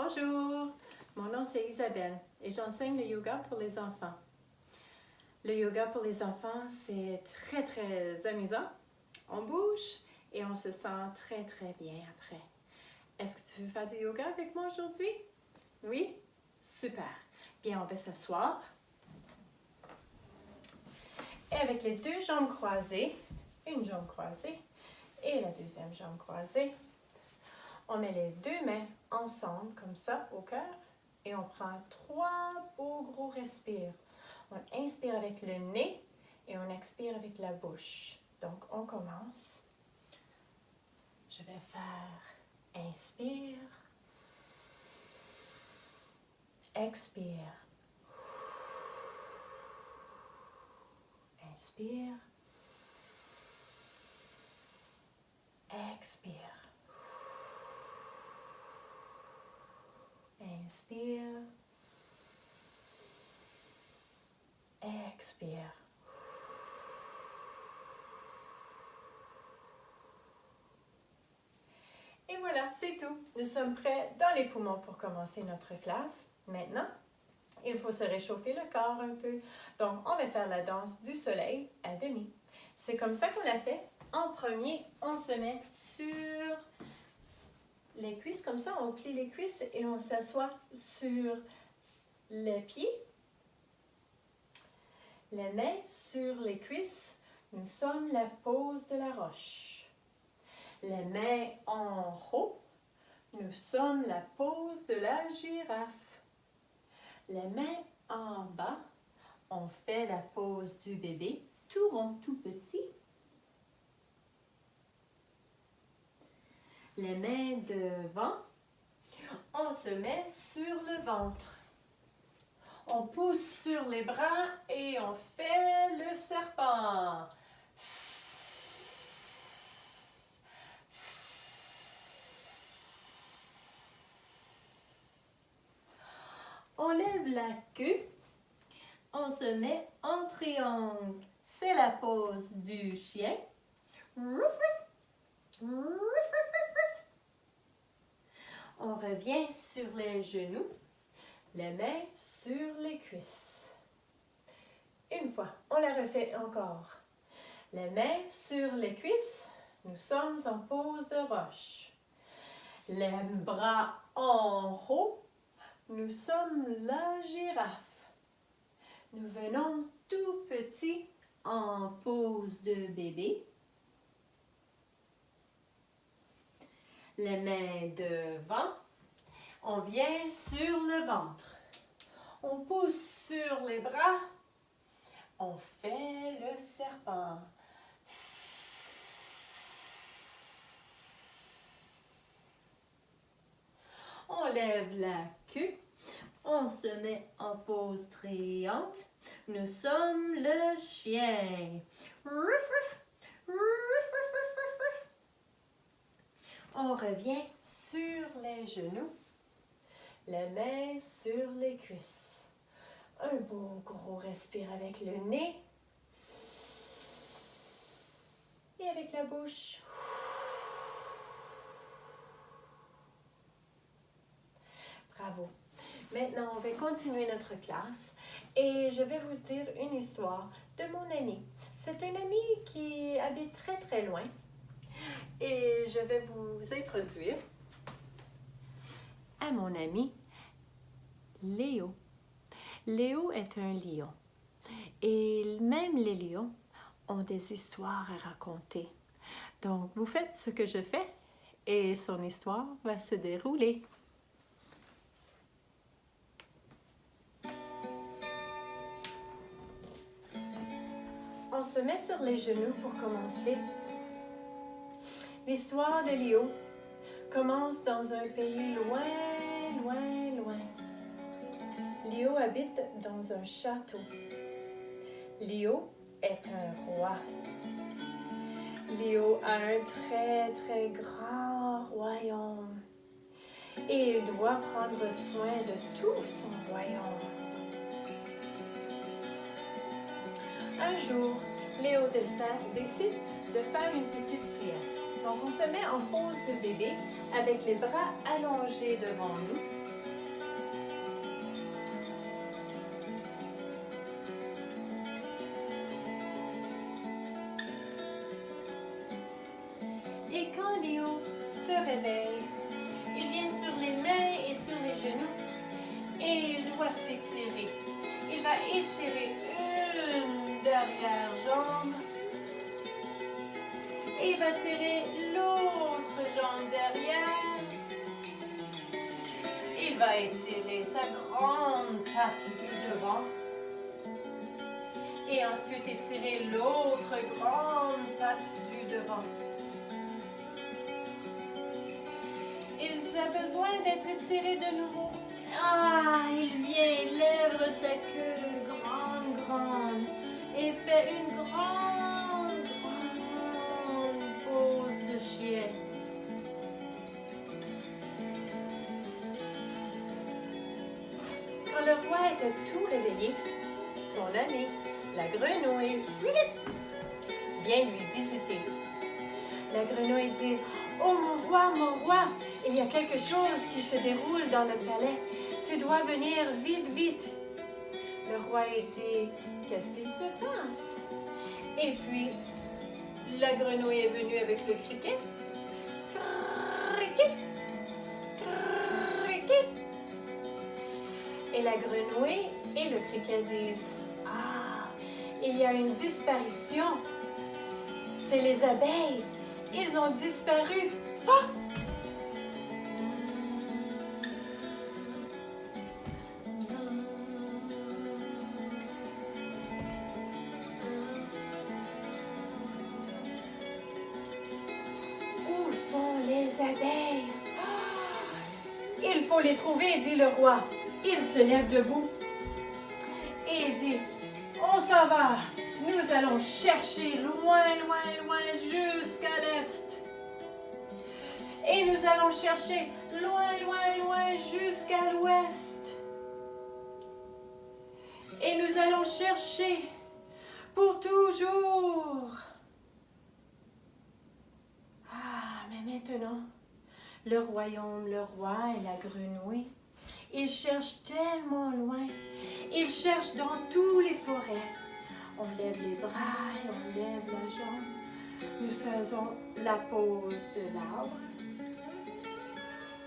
Bonjour, mon nom c'est Isabelle et j'enseigne le yoga pour les enfants. Le yoga pour les enfants, c'est très amusant. On bouge et on se sent très bien après. Est-ce que tu veux faire du yoga avec moi aujourd'hui? Oui? Super! Bien, on va s'asseoir. Et avec les deux jambes croisées, une jambe croisée et la deuxième jambe croisée, on met les deux mains ensemble, comme ça, au cœur, et on prend 3 beaux gros respires. On inspire avec le nez et on expire avec la bouche. Donc, on commence. Je vais faire inspire, expire, inspire, expire. Inspire, expire. Et voilà, c'est tout. Nous sommes prêts dans les poumons pour commencer notre classe. Maintenant, il faut se réchauffer le corps un peu. Donc, on va faire la danse du soleil à demi. C'est comme ça qu'on l'a fait. En premier, on se met sur les cuisses, comme ça, on plie les cuisses et on s'assoit sur les pieds. Les mains sur les cuisses, nous sommes la pose de la roche. Les mains en haut, nous sommes la pose de la girafe. Les mains en bas, on fait la pose du bébé, tout rond, tout petit. Les mains devant, on se met sur le ventre. On pousse sur les bras et on fait le serpent. On lève la queue. On se met en triangle. C'est la pose du chien. On revient sur les genoux. Les mains sur les cuisses. Une fois, on la refait encore. Les mains sur les cuisses, nous sommes en pose de roche. Les bras en haut, nous sommes la girafe. Nous venons tout petit en pose de bébé. Les mains devant. On vient sur le ventre. On pousse sur les bras. On fait le serpent. On lève la queue. On se met en pose triangle. Nous sommes le chien. On revient sur les genoux. Les mains sur les cuisses. Un beau gros respire avec le nez. Et avec la bouche. Bravo. Maintenant, on va continuer notre classe et je vais vous dire une histoire de mon ami. C'est un ami qui habite très loin et je vais vous introduire à mon ami Léo. Léo est un lion et même les lions ont des histoires à raconter. Donc, vous faites ce que je fais et son histoire va se dérouler. On se met sur les genoux pour commencer. L'histoire de Léo commence dans un pays loin. Léo habite dans un château. Léo est un roi. Léo a un très grand royaume et il doit prendre soin de tout son royaume. Un jour, Léo décide de faire une petite sieste. Donc, on se met en pose de bébé avec les bras allongés devant nous. grenouillot se réveille. Il vient sur les mains et sur les genoux et il doit s'étirer. Il va étirer une derrière jambe et il va tirer l'autre jambe derrière. Il va étirer sa grande patte du devant et ensuite étirer l'autre grande patte du devant. Il a besoin d'être étiré de nouveau. Ah, il vient, il lève sa queue grande et fait une grande pose de chien. Quand le roi était tout réveillé, son ami, la grenouille, vient lui visiter. La grenouille dit: « Oh mon roi, il y a quelque chose qui se déroule dans le palais. Tu dois venir vite, vite. » Le roi dit: « Qu'est-ce qu'il se passe? » Et puis, la grenouille est venue avec le criquet. Criquet, criquet. Et la grenouille et le criquet disent: « Ah, il y a une disparition. C'est les abeilles. Ils ont disparu. » Ah! Où sont les abeilles? Ah! Il faut les trouver, dit le roi. Il se lève debout et il dit: « On s'en va. Nous allons chercher loin, jusqu'à l'est. Et nous allons chercher loin, jusqu'à l'ouest. Et nous allons chercher pour toujours. » Ah, mais maintenant, le royaume, le roi et la grenouille, ils cherchent tellement loin. Ils cherchent dans tous les forêts. On lève les bras et on lève la jambe. Nous faisons la pose de l'arbre.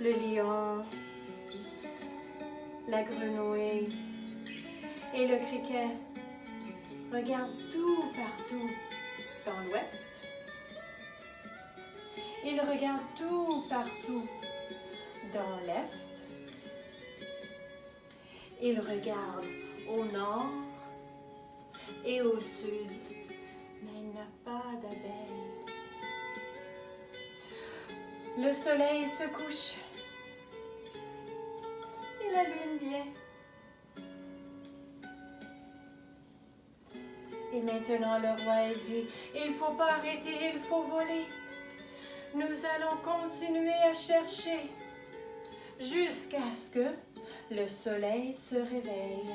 Le lion, la grenouille et le criquet regardent tout partout dans l'ouest. Ils regardent tout partout dans l'est. Ils regardent au nord et au sud, mais il n'y a pas d'abeilles. Le soleil se couche et la lune vient. Et maintenant le roi dit: « Il ne faut pas arrêter, il faut voler. Nous allons continuer à chercher jusqu'à ce que le soleil se réveille. »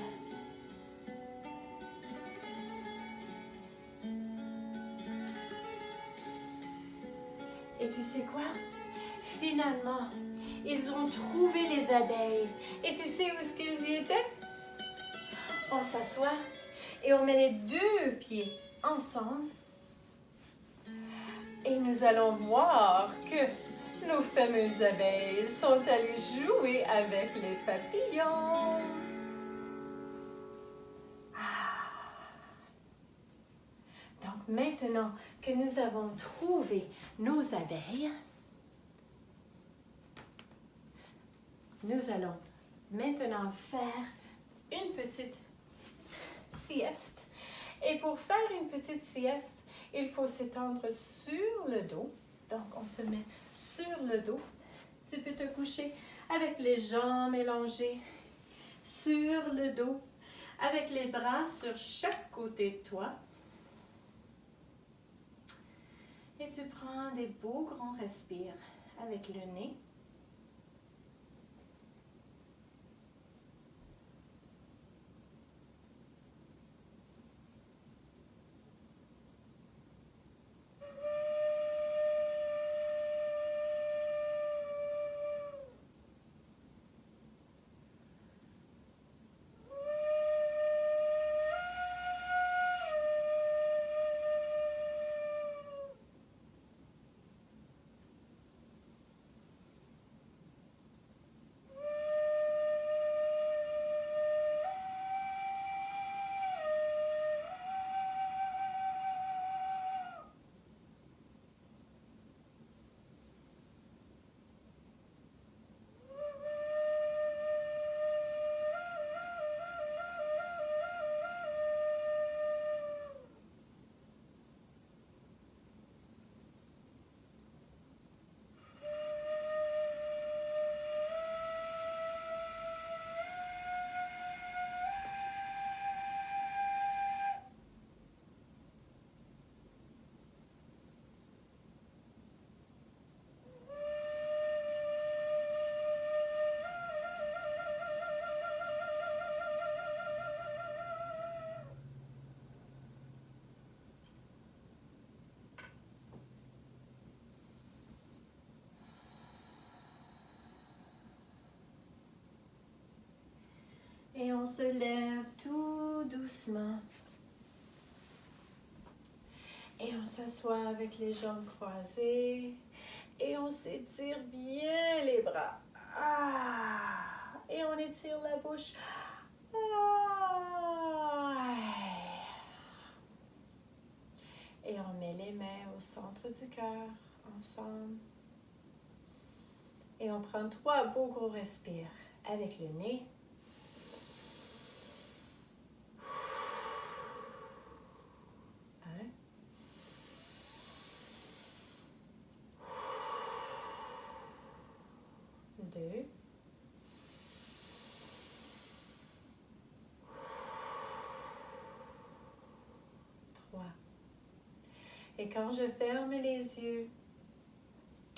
Et tu sais quoi? Finalement, ils ont trouvé les abeilles. Et tu sais où est-ce qu'ils y étaient? On s'assoit et on met les deux pieds ensemble. Et nous allons voir que nos fameuses abeilles sont allées jouer avec les papillons. Donc maintenant que nous avons trouvé nos abeilles, nous allons maintenant faire une petite sieste. Et pour faire une petite sieste, il faut s'étendre sur le dos. Donc, on se met sur le dos. Tu peux te coucher avec les jambes mélangées sur le dos, avec les bras sur chaque côté de toi. Et tu prends des beaux grands respires avec le nez. se lève tout doucement. Et on s'assoit avec les jambes croisées. Et on s'étire bien les bras. Et on étire la bouche. Et on met les mains au centre du cœur, ensemble. Et on prend 3 beaux gros respires avec le nez. 1. 2. 3. Et quand je ferme les yeux,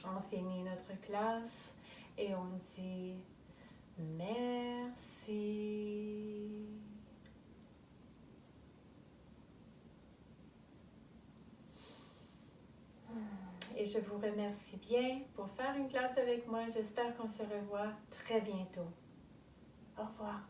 on finit notre classe et on dit merci. Et je vous remercie bien pour faire une classe avec moi. J'espère qu'on se revoit très bientôt. Au revoir.